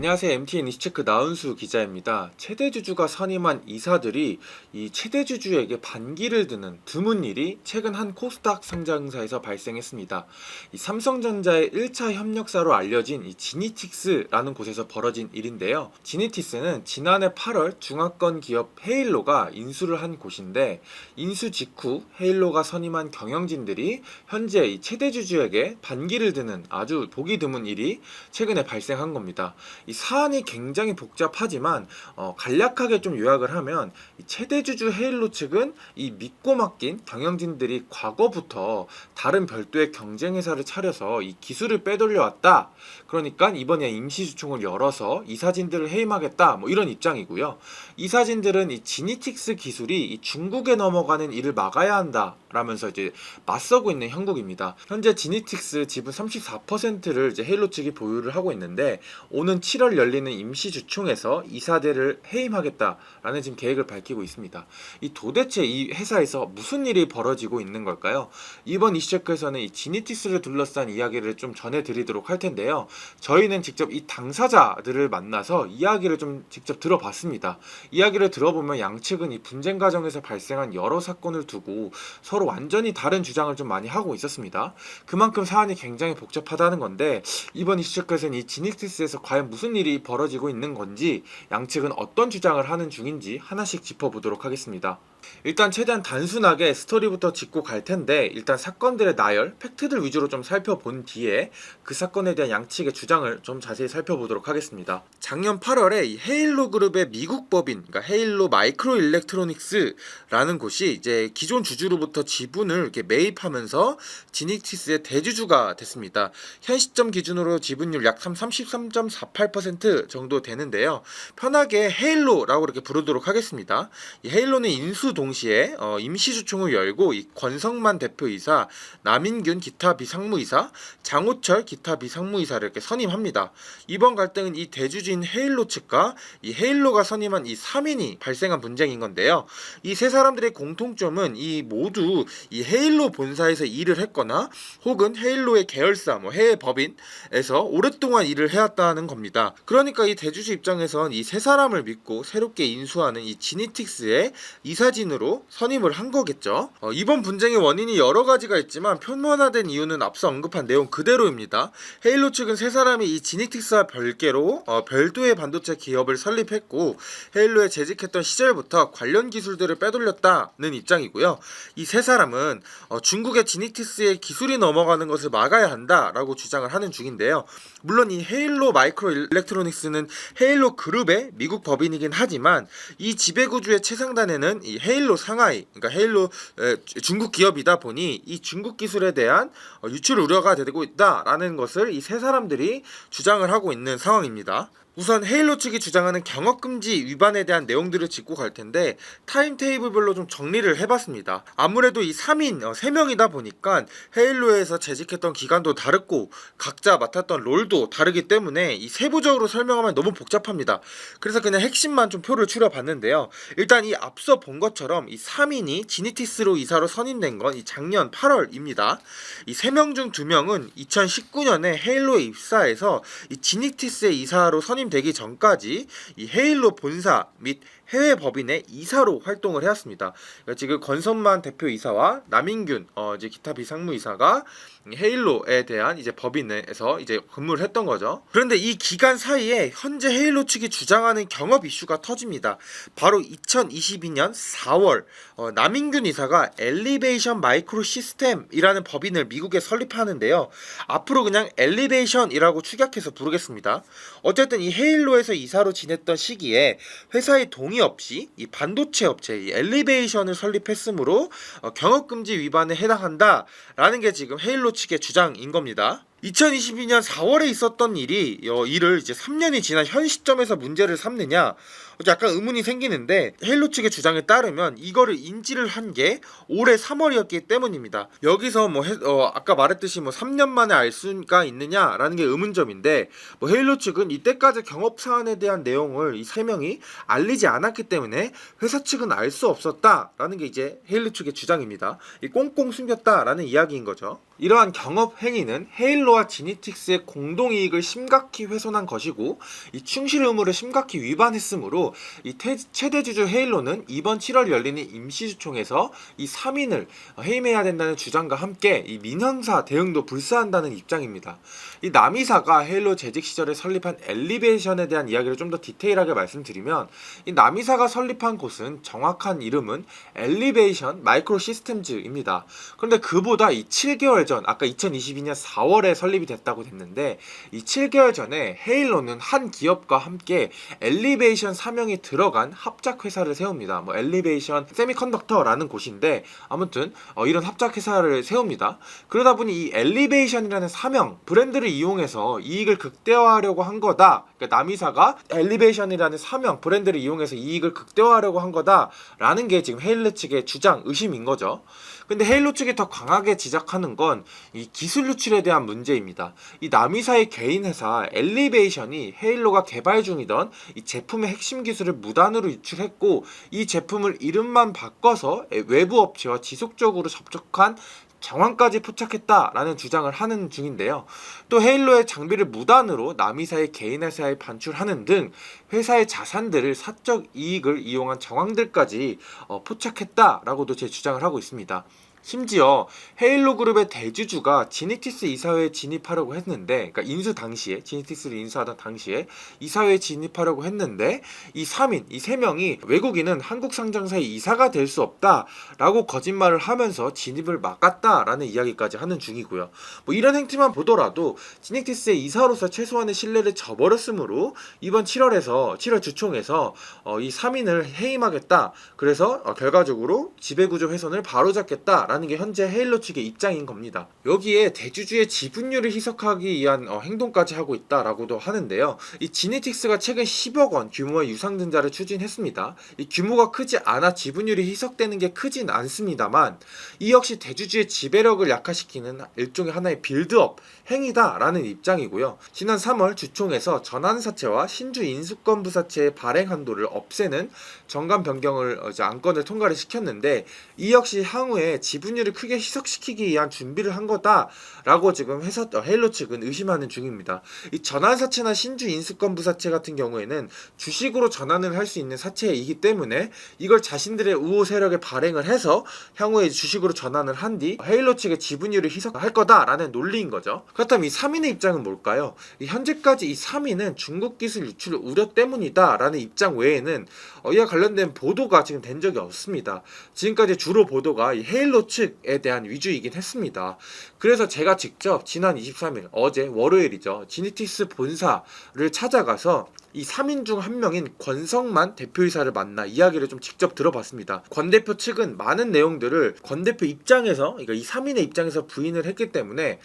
안녕하세요. MTN 이슈체크 나은수 기자입니다. 최대주주가 선임한 이사들이 이 최대주주에게 반기를 드는 드문 일이 최근 한 코스닥 상장사에서 발생했습니다. 이 삼성전자의 1차 협력사로 알려진 이 지니틱스라는 곳에서 벌어진 일인데요. 지니틱스는 지난해 8월 중화권 기업 헤일로가 인수를 한 곳인데, 인수 직후 헤일로가 선임한 경영진들이 현재 이 최대주주에게 반기를 드는 아주 보기 드문 일이 최근에 발생한 겁니다. 이 사안이 굉장히 복잡하지만 간략하게 좀 요약을 하면, 이 최대주주 헤일로 측은 이 믿고 맡긴 경영진들이 과거부터 다른 별도의 경쟁회사를 차려서 이 기술을 빼돌려 왔다. 그러니까 이번에 임시주총을 열어서 이사진들을 해임하겠다. 뭐 이런 입장이고요. 이사진들은 이 지니틱스 기술이 이 중국에 넘어가는 일을 막아야 한다. 라면서 이제 맞서고 있는 형국입니다. 현재 지니틱스 지분 34%를 이제 헤일로 측이 보유를 하고 있는데, 오는 7월 열리는 임시주총에서 이사들을 해임하겠다라는 지금 계획을 밝히고 있습니다. 이 도대체 이 회사에서 무슨 일이 벌어지고 있는 걸까요? 이번 이슈체크에서는 이 지니틱스를 둘러싼 이야기를 좀 전해드리도록 할 텐데요. 저희는 직접 이 당사자들을 만나서 이야기를 좀 직접 들어봤습니다. 이야기를 들어보면 양측은 이 분쟁 과정에서 발생한 여러 사건을 두고 서로 완전히 다른 주장을 좀 많이 하고 있었습니다. 그만큼 사안이 굉장히 복잡하다는 건데, 이번 이슈체크에서는 이 지니틱스에서 과연 무슨 일이 벌어지고 있는 건지, 양측은 어떤 주장을 하는 중인지 하나씩 짚어보도록 하겠습니다. 일단 최대한 단순하게 스토리부터 짚고 갈 텐데, 일단 사건들의 나열, 팩트들 위주로 좀 살펴본 뒤에 그 사건에 대한 양측의 주장을 좀 자세히 살펴보도록 하겠습니다. 작년 8월에 이 헤일로 그룹의 미국 법인, 그러니까 헤일로 마이크로 일렉트로닉스라는 곳이 이제 기존 주주로부터 지분을 이렇게 매입하면서 지니틱스의 대주주가 됐습니다. 현 시점 기준으로 지분율 약 33.48% 정도 되는데요. 편하게 헤일로라고 이렇게 부르도록 하겠습니다. 이 헤일로는 인수 동시에 임시주총을 열고 이 권성만 대표이사, 남인균 기타 비상무이사, 장호철 기타 비상무이사를 이렇게 선임합니다. 이번 갈등은 이 대주주인 헤일로 측과 이 헤일로가 선임한 이 3인이 발생한 분쟁인 건데요. 이 세 사람들의 공통점은 이 모두 이 헤일로 본사에서 일을 했거나 혹은 헤일로의 계열사, 해외 법인에서 오랫동안 일을 해왔다는 겁니다. 그러니까 이 대주주 입장에선 이 세 사람을 믿고 새롭게 인수하는 이 지니틱스의 이사진으로 선임을 한 거겠죠. 이번 분쟁의 원인이 여러 가지가 있지만 표면화된 이유는 앞서 언급한 내용 그대로입니다. 헤일로 측은 세 사람이 이 지니틱스와 별개로 별도의 반도체 기업을 설립했고, 헤일로에 재직했던 시절부터 관련 기술들을 빼돌렸다는 입장이고요. 이 세 사람은 중국의 지니틱스의 기술이 넘어가는 것을 막아야 한다라고 주장을 하는 중인데요. 물론 이 헤일로 마이크로 일렉트로닉스는 헤일로 그룹의 미국 법인이긴 하지만, 이 지배구조의 최상단에는 이 헤일로 상하이, 그러니까 헤일로 중국 기업이다 보니 이 중국 기술에 대한 유출 우려가 되고 있다라는 것을 이 세 사람들이 주장을 하고 있는 상황입니다. 우선 헤일로 측이 주장하는 경업금지 위반에 대한 내용들을 짚고 갈 텐데, 타임테이블별로 좀 정리를 해봤습니다. 아무래도 이 3인 3명이다 보니까 헤일로에서 재직했던 기간도 다르고 각자 맡았던 롤도 다르기 때문에 이 세부적으로 설명하면 너무 복잡합니다. 그래서 그냥 핵심만 좀 표를 추려봤는데요. 일단 이 앞서 본 것처럼 이 3인이 지니틱스로 이사로 선임된 건 이 작년 8월입니다. 이 3명 중 2명은 2019년에 헤일로에 입사해서 이 지니틱스의 이사로 선임되기 전까지 이 헤일로 본사 및 해외 법인의 이사로 활동을 해왔습니다. 그러니까 지금 권선만 대표이사와 남인균 이제 기타 비상무이사가 헤일로에 대한 이제 법인에서 이제 근무를 했던 거죠. 그런데 이 기간 사이에 현재 헤일로 측이 주장하는 경업 이슈가 터집니다. 바로 2022년 4월 남인균 이사가 엘리베이션 마이크로 시스템이라는 법인을 미국에 설립하는데요. 앞으로 그냥 엘리베이션이라고 축약해서 부르겠습니다. 어쨌든 이 헤일로에서 이사로 지냈던 시기에 회사의 동의 없이 이 반도체 업체 이 엘리베이션을 설립했으므로 경업금지 위반에 해당한다라는 게 지금 헤일로 측의 주장인 겁니다. 2022년 4월에 있었던 일을 이제 3년이 지난 현 시점에서 문제를 삼느냐, 약간 의문이 생기는데, 헤일로 측의 주장에 따르면 이거를 인지를 한 게 올해 3월이었기 때문입니다. 여기서 아까 말했듯이 3년 만에 알 수가 있느냐라는 게 의문점인데, 헤일로 측은 이때까지 경업 사안에 대한 내용을 이 3명이 알리지 않았기 때문에 회사 측은 알 수 없었다라는 게 이제 헤일로 측의 주장입니다. 꽁꽁 숨겼다라는 이야기인 거죠. 이러한 경업 행위는 헤일로와 지니틱스의 공동이익을 심각히 훼손한 것이고 이 충실 의무를 심각히 위반했으므로 이 최대 주주 헤일로는 이번 7월 열리는 임시주총에서 이 3인을 해임해야 된다는 주장과 함께 이 민형사 대응도 불사한다는 입장입니다. 이 남이사가 헤일로 재직 시절에 설립한 엘리베이션에 대한 이야기를 좀 더 디테일하게 말씀드리면 이 남이사가 설립한 곳은 정확한 이름은 엘리베이션 마이크로 시스템즈입니다. 그런데 그보다 이 7개월 전 아까 2022년 4월에 설립이 됐다고 됐는데 이 7개월 전에 헤일로는 한 기업과 함께 엘리베이션 사명이 들어간 합작 회사를 세웁니다. 뭐 엘리베이션 세미컨덕터라는 곳인데 아무튼 이런 합작 회사를 세웁니다. 그러다 보니 이 엘리베이션이라는 사명 브랜드를 이용해서 이익을 극대화하려고 한 거다. 그러니까 남이사가 엘리베이션이라는 사명 브랜드를 이용해서 이익을 극대화하려고 한 거다라는 게 지금 헤일로 측의 주장 의심인 거죠. 근데 헤일로 측이 더 강하게 지적하는 건 이 기술 유출에 대한 문제입니다. 이 남이사의 개인 회사 엘리베이션이 헤일로가 개발 중이던 이 제품의 핵심 기술을 무단으로 유출했고 이 제품을 이름만 바꿔서 외부 업체와 지속적으로 접촉한 정황까지 포착했다라는 주장을 하는 중인데요. 또 헤일로의 장비를 무단으로 남이사의 개인 회사에 반출하는 등 회사의 자산들을 사적 이익을 이용한 정황들까지 포착했다라고도 제 주장을 하고 있습니다. 심지어 헤일로 그룹의 대주주가 지니틱스 이사회에 진입하려고 했는데, 그러니까 인수 당시에 지니틱스를 인수하던 당시에 이사회에 진입하려고 했는데 이 3인, 이 3명이 외국인은 한국 상장사의 이사가 될 수 없다라고 거짓말을 하면서 진입을 막았다라는 이야기까지 하는 중이고요. 뭐 이런 행태만 보더라도 지니틱스의 이사로서 최소한의 신뢰를 저버렸으므로 이번 7월 주총에서 이 3인을 해임하겠다. 그래서 결과적으로 지배구조 훼손을 바로잡겠다. 라는 게 현재 헤일로 측의 입장인 겁니다. 여기에 대주주의 지분율을 희석하기 위한 행동까지 하고 있다라고도 하는데요. 이 지니틱스가 최근 10억 원 규모의 유상증자를 추진했습니다. 이 규모가 크지 않아 지분율이 희석되는 게 크진 않습니다만 이 역시 대주주의 지배력을 약화시키는 일종의 하나의 빌드업 행위다라는 입장이고요. 지난 3월 주총에서 전환사채와 신주 인수권부사채의 발행 한도를 없애는 정관 변경을 안건을 통과를 시켰는데 이 역시 향후에 지분율을 크게 희석시키기 위한 준비를 한 거다라고 지금 헤일로 측은 의심하는 중입니다. 이 전환사채나 신주 인수권부사채 같은 경우에는 주식으로 전환을 할 수 있는 사채이기 때문에 이걸 자신들의 우호 세력에 발행을 해서 향후에 주식으로 전환을 한 뒤 헤일로 측의 지분율을 희석할 거다라는 논리인 거죠. 그렇다면 이 3인의 입장은 뭘까요? 현재까지 이 3인은 중국 기술 유출 우려 때문이다라는 입장 외에는 이와 관련된 보도가 지금 된 적이 없습니다. 지금까지 주로 보도가 이 헤일로 측에 대한 위주이긴 했습니다. 그래서 제가 직접 지난 23일 어제 월요일이죠. 지니틱스 본사를 찾아가서 이 3인 중 한 명인 권성만 대표이사를 만나 이야기를 좀 직접 들어봤습니다. 권 대표 측은 많은 내용들을 권 대표 입장에서, 그러니까 이 3인의 입장에서 부인을 했기 때문에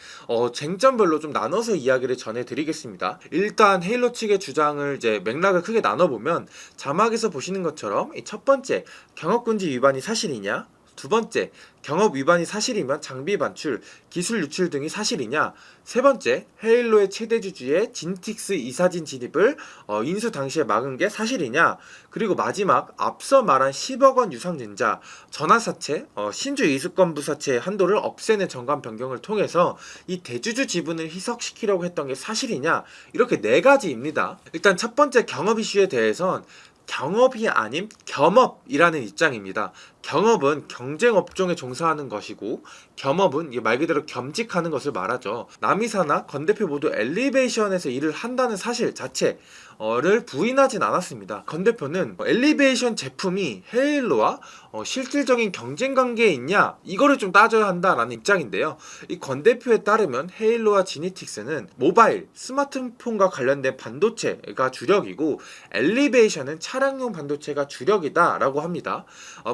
쟁점별로 좀 나눠서 이야기를 전해드리겠습니다. 일단 헤일로 측의 주장을 이제 맥락을 크게 나눠보면 자막에서 보시는 것처럼 이 첫 번째, 경업금지 위반이 사실이냐? 두 번째, 경업 위반이 사실이면 장비 반출, 기술 유출 등이 사실이냐? 세 번째, 헤일로의 최대 주주의 지니틱스 이사진 진입을 인수 당시에 막은 게 사실이냐? 그리고 마지막, 앞서 말한 10억 원 유상증자, 전환사채, 신주 이수권부사채의 한도를 없애는 정관 변경을 통해서 이 대주주 지분을 희석시키려고 했던 게 사실이냐? 이렇게 네 가지입니다. 일단 첫 번째 경업 이슈에 대해선 경업이 아닌 겸업이라는 입장입니다. 경업은 경쟁 업종에 종사하는 것이고 겸업은 말 그대로 겸직하는 것을 말하죠. 남이사나 권 대표 모두 엘리베이션에서 일을 한다는 사실 자체를 부인하진 않았습니다. 권 대표는 엘리베이션 제품이 헤일로와 실질적인 경쟁 관계에 있냐 이거를 좀 따져야 한다라는 입장인데요. 이 권 대표에 따르면 헤일로와 지니틱스는 모바일, 스마트폰과 관련된 반도체가 주력이고 엘리베이션은 차량용 반도체가 주력이다라고 합니다.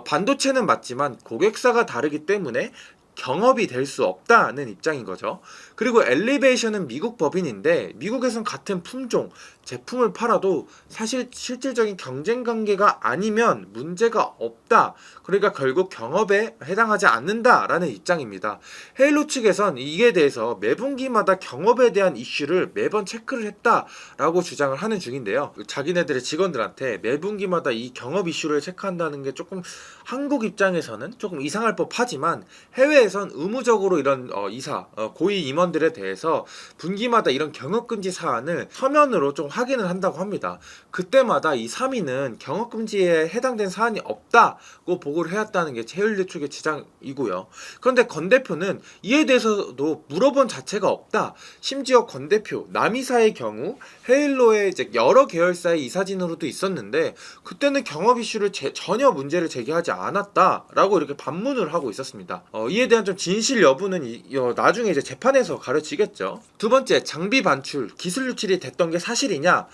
반도체는 맞지만 고객사가 다르기 때문에 경업이 될 수 없다는 입장인 거죠. 그리고 엘리베이션은 미국 법인인데 미국에선 같은 품종, 제품을 팔아도 사실 실질적인 경쟁 관계가 아니면 문제가 없다. 그러니까 결국 경업에 해당하지 않는다라는 입장입니다. 헤일로 측에선 이에 대해서 매분기마다 경업에 대한 이슈를 매번 체크를 했다라고 주장을 하는 중인데요. 자기네들의 직원들한테 매분기마다 이 경업 이슈를 체크한다는 게 조금 한국 입장에서는 조금 이상할 법하지만 해외 체대에선 의무적으로 이런 이사, 고위 임원들에 대해서 분기마다 이런 경업금지 사안을 서면으로 좀 확인을 한다고 합니다. 그때마다 이 3위는 경업금지에 해당된 사안이 없다고 보고를 해왔다는 게 헤일로 측의 주장이고요. 그런데 권 대표는 이에 대해서도 물어본 자체가 없다. 심지어 권 대표 남이사의 경우 헤일로의 이제 여러 계열사의 이사진으로도 있었는데 그때는 경업 이슈를 전혀 문제를 제기하지 않았다라고 이렇게 반문을 하고 있었습니다. 이에 대한 좀 진실 여부는 나중에 이제 재판에서 가려지겠죠. 두 번째, 장비 반출, 기술 유출이 됐던 게 사실이냐?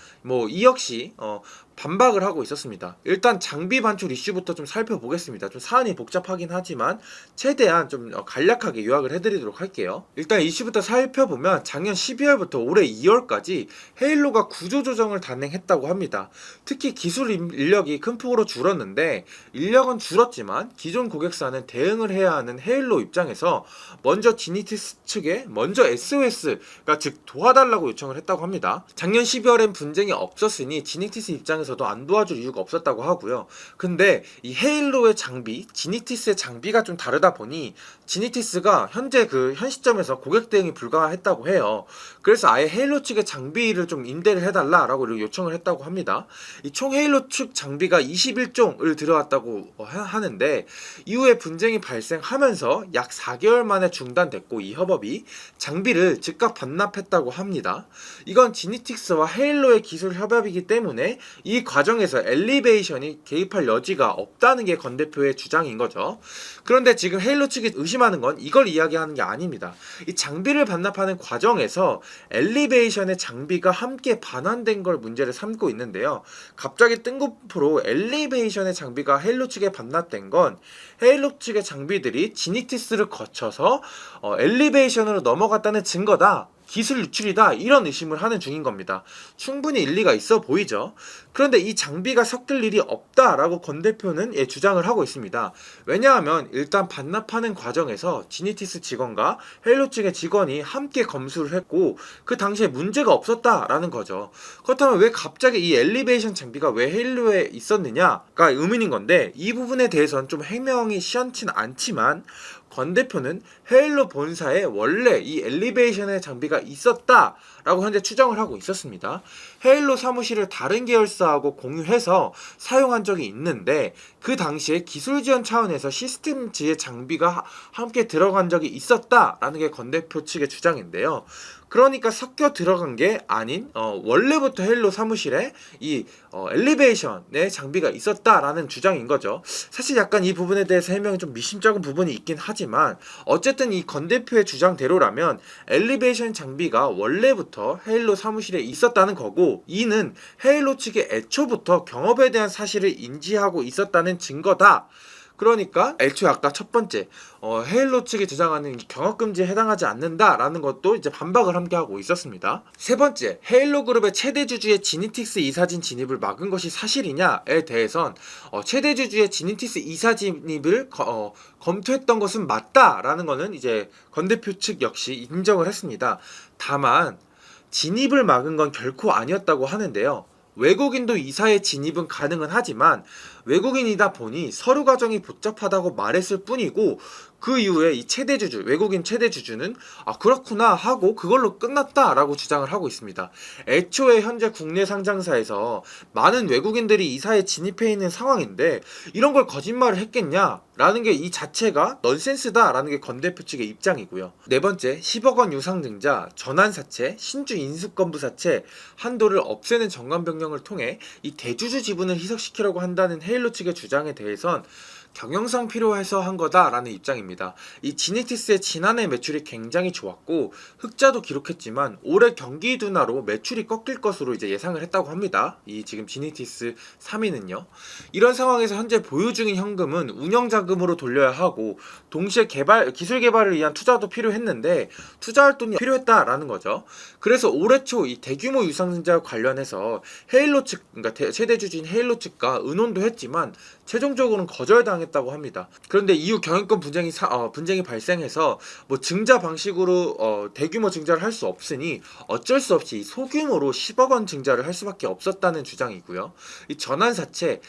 이 역시 반박을 하고 있었습니다. 일단 장비 반출 이슈부터 좀 살펴보겠습니다. 좀 사안이 복잡하긴 하지만 최대한 좀 간략하게 요약을 해드리도록 할게요. 일단 이슈부터 살펴보면 작년 12월부터 올해 2월까지 헤일로가 구조조정을 단행했다고 합니다. 특히 기술 인력이 큰 폭으로 줄었는데 인력은 줄었지만 기존 고객사는 대응을 해야 하는 헤일로 입장에서 먼저 지니티스 측에 먼저 SOS가 즉 도와달라고 요청을 했다고 합니다. 작년 12월엔 분쟁이 없었으니 지니티스 입장에서도 안 도와줄 이유가 없었다고 하고요. 근데 이 헤일로의 장비, 지니티스의 장비가 좀 다르다 보니 지니티스가 현재 현 시점에서 고객 대응이 불가했다고 해요. 그래서 아예 헤일로 측의 장비를 좀 임대를 해달라라고 요청을 했다고 합니다. 이 총 헤일로 측 장비가 21종을 들어왔다고 하는데 이후에 분쟁이 발생하면서 약 4개월 만에 중단됐고 이 협업이 장비를 즉각 반납했다고 합니다. 이건 지니틱스와 헤일로의 기술 협업이기 때문에 이 과정에서 엘리베이션이 개입할 여지가 없다는 게 권 대표의 주장인 거죠. 그런데 지금 헤일로 측이 의심하는 건 이걸 이야기하는 게 아닙니다. 이 장비를 반납하는 과정에서 엘리베이션의 장비가 함께 반환된 걸 문제를 삼고 있는데요. 갑자기 뜬금포로 엘리베이션의 장비가 헤일로 측에 반납된 건 헤일로 측의 장비들이 지니티스를 거쳐서 엘리베이션으로 넘어갔다는 증거다. 기술 유출이다 이런 의심을 하는 중인 겁니다. 충분히 일리가 있어 보이죠. 그런데 이 장비가 섞일 일이 없다라고 권 대표는 주장을 하고 있습니다. 왜냐하면 일단 반납하는 과정에서 지니티스 직원과 헤일로 측의 직원이 함께 검수를 했고 그 당시에 문제가 없었다라는 거죠. 그렇다면 왜 갑자기 이 엘리베이션 장비가 왜 헤일로에 있었느냐가 의문인 건데 이 부분에 대해서는 좀 해명이 시원치는 않지만 권 대표는 헤일로 본사에 원래 이 엘리베이션의 장비가 있었다라고 현재 추정을 하고 있었습니다. 헤일로 사무실을 다른 계열사하고 공유해서 사용한 적이 있는데 그 당시에 기술 지원 차원에서 시스템지의 장비가 함께 들어간 적이 있었다라는 게 권 대표 측의 주장인데요. 그러니까 섞여 들어간 게 아닌 원래부터 헤일로 사무실에 이 엘리베이션의 장비가 있었다라는 주장인 거죠. 사실 약간 이 부분에 대해서 해명이 좀 미심쩍은 부분이 있긴 하지만 어쨌든 이 권 대표의 주장대로라면 엘리베이션 장비가 원래부터 헤일로 사무실에 있었다는 거고 이는 헤일로 측이 애초부터 경업에 대한 사실을 인지하고 있었다는 증거다. 그러니까 애초에 아까 첫 번째 헤일로 측이 주장하는 경업금지에 해당하지 않는다라는 것도 이제 반박을 함께 하고 있었습니다. 세 번째, 헤일로 그룹의 최대 주주의 지니틱스 이사진 진입을 막은 것이 사실이냐에 대해선 최대 주주의 지니틱스 이사 진입을 검토했던 것은 맞다라는 거는 이제 권 대표 측 역시 인정을 했습니다. 다만 진입을 막은 건 결코 아니었다고 하는데요. 외국인도 이사의 진입은 가능은 하지만 외국인이다 보니 서류 과정이 복잡하다고 말했을 뿐이고 그 이후에 이 최대주주, 외국인 최대주주는 그렇구나 하고 그걸로 끝났다라고 주장을 하고 있습니다. 애초에 현재 국내 상장사에서 많은 외국인들이 이사에 진입해 있는 상황인데 이런 걸 거짓말을 했겠냐? 라는 게 이 자체가 넌센스다라는 게 권 대표 측의 입장이고요. 네 번째, 10억 원 유상증자, 전환사채, 신주 인수권부사채 한도를 없애는 정관 변경을 통해 이 대주주 지분을 희석시키려고 한다는 헤일로 측의 주장에 대해선 경영상 필요해서 한 거다라는 입장입니다. 이 지니티스의 지난해 매출이 굉장히 좋았고 흑자도 기록했지만 올해 경기 둔화로 매출이 꺾일 것으로 이제 예상을 했다고 합니다. 이 지금 지니티스 3위는요. 이런 상황에서 현재 보유 중인 현금은 운영 자금으로 돌려야 하고 동시에 기술 개발을 위한 투자도 필요했는데 투자할 돈이 필요했다라는 거죠. 그래서 올해 초 이 대규모 유상증자와 관련해서 헤일로 측, 그러니까 최대 주주인 헤일로 측과 의논도 했지만 최종적으로는 거절당 주장했다고 합니다. 그런데 이후 경영권 분쟁이 발생해서 뭐 증자 방식으로 대규모 증자를 할 수 없으니 어쩔 수 없이 소규모로 10억 원 증자를 할 수밖에 없었다는 주장이고요. 이 전환사채,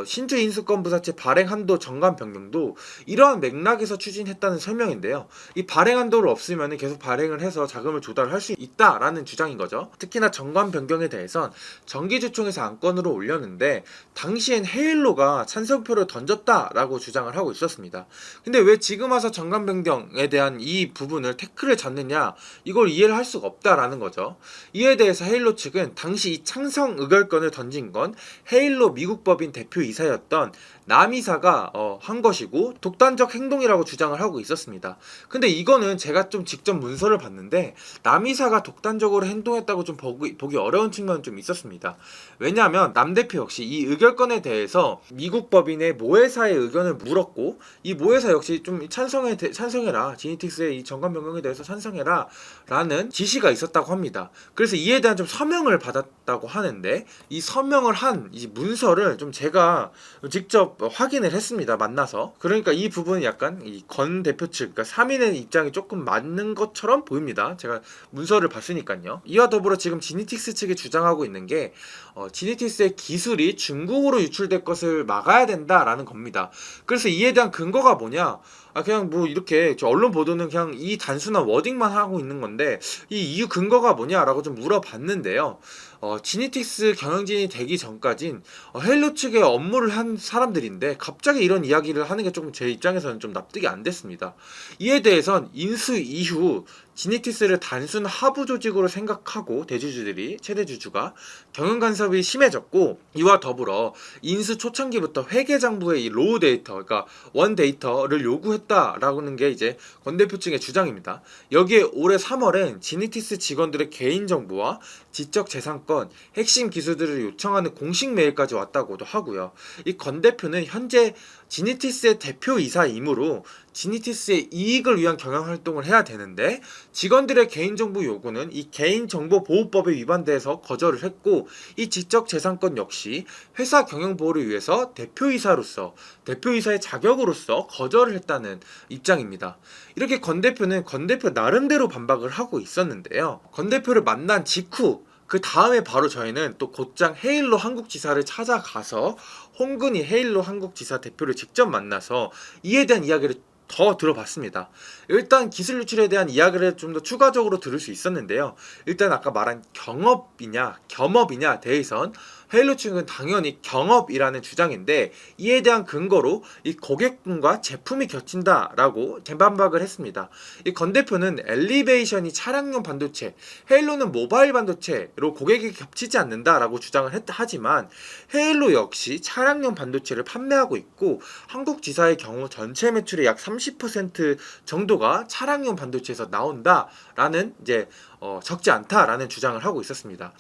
신주 인수권부사채 발행 한도 정관 변경도 이러한 맥락에서 추진했다는 설명인데요. 이 발행 한도를 없으면 계속 발행을 해서 자금을 조달할 수 있다라는 주장인 거죠. 특히나 정관 변경에 대해선 정기주총에서 안건으로 올렸는데 당시엔 헤일로가 찬성표를 던졌다라고 주장을 하고 있었습니다. 근데 왜 지금 와서 정관 변경에 대한 이 부분을 태클을 잡느냐, 이걸 이해를 할 수가 없다라는 거죠. 이에 대해서 헤일로 측은 당시 이 창성 의결권을 던진 건 헤일로 미국 법인 대표이사였던 남이사가 한 것이고 독단적 행동이라고 주장을 하고 있었습니다. 근데 이거는 제가 좀 직접 문서를 봤는데 남이사가 독단적으로 행동했다고 좀 보기 어려운 측면은 좀 있었습니다. 왜냐하면 남 대표 역시 이 의결권에 대해서 미국 법인의 모회사의 의견을 물었고 이 모회사 역시 좀 찬성해라, 지니틱스의 이 정관 변경에 대해서 찬성해라 라는 지시가 있었다고 합니다. 그래서 이에 대한 좀 서명을 받았다고 하는데 이 서명을 한 이 문서를 좀 제가 직접 확인을 했습니다. 만나서. 그러니까 이 부분은 약간 이 권 대표 측, 그러니까 3인의 입장이 조금 맞는 것처럼 보입니다. 제가 문서를 봤으니까요. 이와 더불어 지금 지니틱스 측이 주장하고 있는 게 지니틱스의 기술이 중국으로 유출될 것을 막아야 된다라는 겁니다. 그래서 이에 대한 근거가 뭐냐? 그냥 뭐 이렇게 언론 보도는 그냥 이 단순한 워딩만 하고 있는 건데 이 이유 근거가 뭐냐라고 좀 물어봤는데요. 지니틱스 경영진이 되기 전까진 헤일로 측의 업무를 한 사람들인데 갑자기 이런 이야기를 하는 게 조금 제 입장에서는 좀 납득이 안 됐습니다. 이에 대해선 인수 이후 지니틱스를 단순 하부 조직으로 생각하고 대주주들이 최대 주주가 경영 간섭이 심해졌고 이와 더불어 인수 초창기부터 회계장부의 이 로우 데이터, 그러니까 원 데이터를 요구했다라는 게 이제 권 대표 측의 주장입니다. 여기에 올해 3월엔 지니틱스 직원들의 개인 정보와 지적 재산권, 핵심 기술들을 요청하는 공식 메일까지 왔다고도 하고요. 이 권 대표는 현재 지니틱스의 대표이사이므로 지니틱스의 이익을 위한 경영 활동을 해야 되는데 직원들의 개인정보 요구는 이 개인정보보호법에 위반돼서 거절을 했고 이 지적재산권 역시 회사 경영보호를 위해서 대표이사의 자격으로서 거절을 했다는 입장입니다. 이렇게 권 대표는 권 대표 나름대로 반박을 하고 있었는데요. 권 대표를 만난 직후 그 다음에 바로 저희는 또 곧장 헤일로 한국지사를 찾아가서 홍근희 헤일로 한국지사 대표를 직접 만나서 이에 대한 이야기를 더 들어봤습니다. 일단 기술 유출에 대한 이야기를 좀 더 추가적으로 들을 수 있었는데요. 일단 아까 말한 경업이냐 겸업이냐 대해선 헤일로 측은 당연히 경업이라는 주장인데 이에 대한 근거로 이 고객군과 제품이 겹친다라고 재반박을 했습니다. 이 권 대표는 엘리베이션이 차량용 반도체, 헤일로는 모바일 반도체로 고객이 겹치지 않는다라고 주장을 하지만 헤일로 역시 차량용 반도체를 판매하고 있고 한국지사의 경우 전체 매출의 약 30% 정도가 차량용 반도체에서 나온다라는 이제 적지 않다라는 주장을 하고 있었습니다.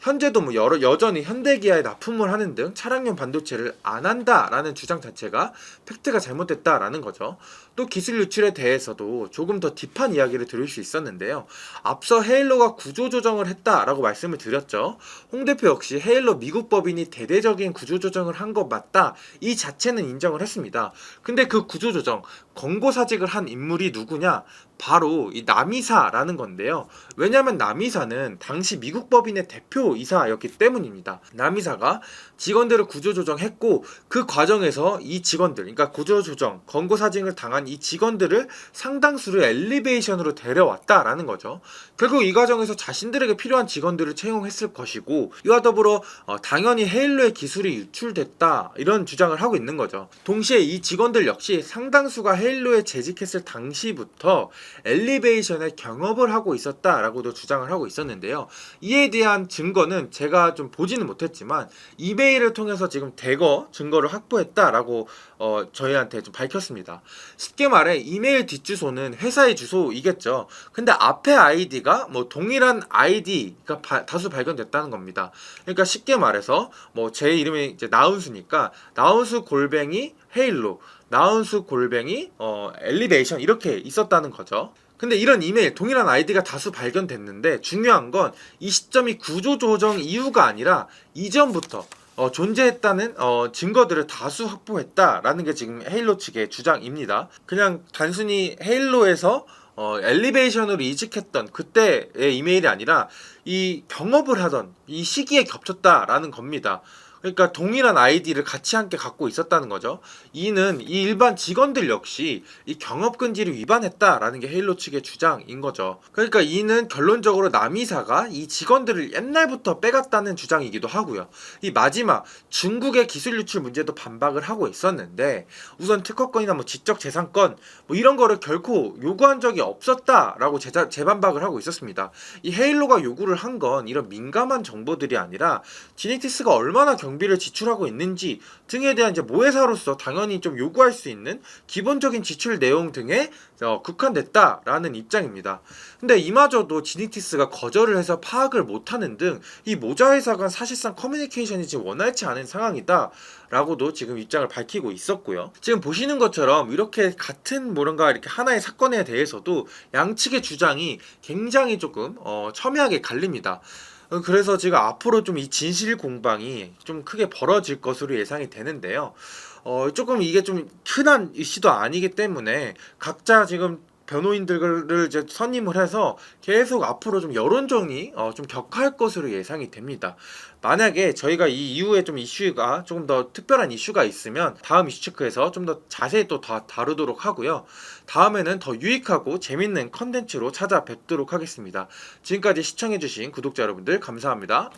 현재도 뭐 여전히 현대기아에 납품을 하는 등 차량용 반도체를 안 한다라는 주장 자체가 팩트가 잘못됐다라는 거죠. 또 기술 유출에 대해서도 조금 더 딥한 이야기를 들을 수 있었는데요. 앞서 헤일로가 구조조정을 했다라고 말씀을 드렸죠. 홍 대표 역시 헤일로 미국 법인이 대대적인 구조조정을 한 것 맞다, 이 자체는 인정을 했습니다. 근데 그 구조조정, 권고사직을 한 인물이 누구냐? 바로 이 남이사라는 건데요. 왜냐하면 남이사는 당시 미국 법인의 대표이사였기 때문입니다. 남이사가 직원들을 구조조정했고 그 과정에서 이 직원들, 그러니까 구조조정, 권고사직을 당한 이 직원들을 상당수를 엘리베이션으로 데려왔다라는 거죠. 결국 이 과정에서 자신들에게 필요한 직원들을 채용했을 것이고 이와 더불어 당연히 헤일로의 기술이 유출됐다, 이런 주장을 하고 있는 거죠. 동시에 이 직원들 역시 상당수가 헤일로에 재직했을 당시부터 엘리베이션의 경업을 하고 있었다라고도 주장을 하고 있었는데요. 이에 대한 증거는 제가 좀 보지는 못했지만 이메일을 통해서 지금 대거 증거를 확보했다라고 저희한테 좀 밝혔습니다. 쉽게 말해 이메일 뒷주소는 회사의 주소이겠죠. 근데 앞에 아이디가 뭐 동일한 아이디가 다수 발견됐다는 겁니다. 그러니까 쉽게 말해서 뭐 제 이름이 이제 나운수니까 나운수 골뱅이 헤일로, 나운수 골뱅이 엘리베이션 이렇게 있었다는 거죠. 근데 이런 이메일 동일한 아이디가 다수 발견됐는데 중요한 건 이 시점이 구조조정 이후가 아니라 이전부터 존재했다는 증거들을 다수 확보했다라는 게 지금 헤일로 측의 주장입니다. 그냥 단순히 헤일로에서 엘리베이션으로 이직했던 그때의 이메일이 아니라 이 경업을 하던 이 시기에 겹쳤다라는 겁니다. 그러니까 동일한 아이디를 같이 함께 갖고 있었다는 거죠. 이는 이 일반 직원들 역시 이 경업금지를 위반했다라는 게 헤일로 측의 주장인 거죠. 그러니까 이는 결론적으로 남이사가 이 직원들을 옛날부터 빼갔다는 주장이기도 하고요. 이 마지막 중국의 기술 유출 문제도 반박을 하고 있었는데 우선 특허권이나 뭐 지적재산권 뭐 이런 거를 결코 요구한 적이 없었다라고 재반박을 하고 있었습니다. 이 헤일로가 요구를 한 건 이런 민감한 정보들이 아니라 지닉티스가 얼마나 경비를 지출하고 있는지 등에 대한 이제 모회사로서 당연히 좀 요구할 수 있는 기본적인 지출 내용 등에 국한됐다라는 입장입니다. 근데 이마저도 지닉티스가 거절을 해서 파악을 못하는 등 이 모자 회사간 사실상 커뮤니케이션이 지금 원활치 않은 상황이다 라고도 지금 입장을 밝히고 있었고요. 지금 보시는 것처럼 이렇게 같은 뭔가 이렇게 하나의 사건에 대해서도 양측의 주장이 굉장히 조금 첨예하게 갈립니다. 그래서 지금 앞으로 좀 이 진실 공방이 좀 크게 벌어질 것으로 예상이 되는데요. 조금 이게 좀 흔한 이슈도 아니기 때문에 각자 지금 변호인들을 이제 선임을 해서 계속 앞으로 좀 여론전이 좀 격화할 것으로 예상이 됩니다. 만약에 저희가 이 이후에 좀 이슈가 조금 더 특별한 이슈가 있으면 다음 이슈 체크에서 좀 더 자세히 또 다루도록 하고요. 다음에는 더 유익하고 재밌는 컨텐츠로 찾아뵙도록 하겠습니다. 지금까지 시청해주신 구독자 여러분들 감사합니다.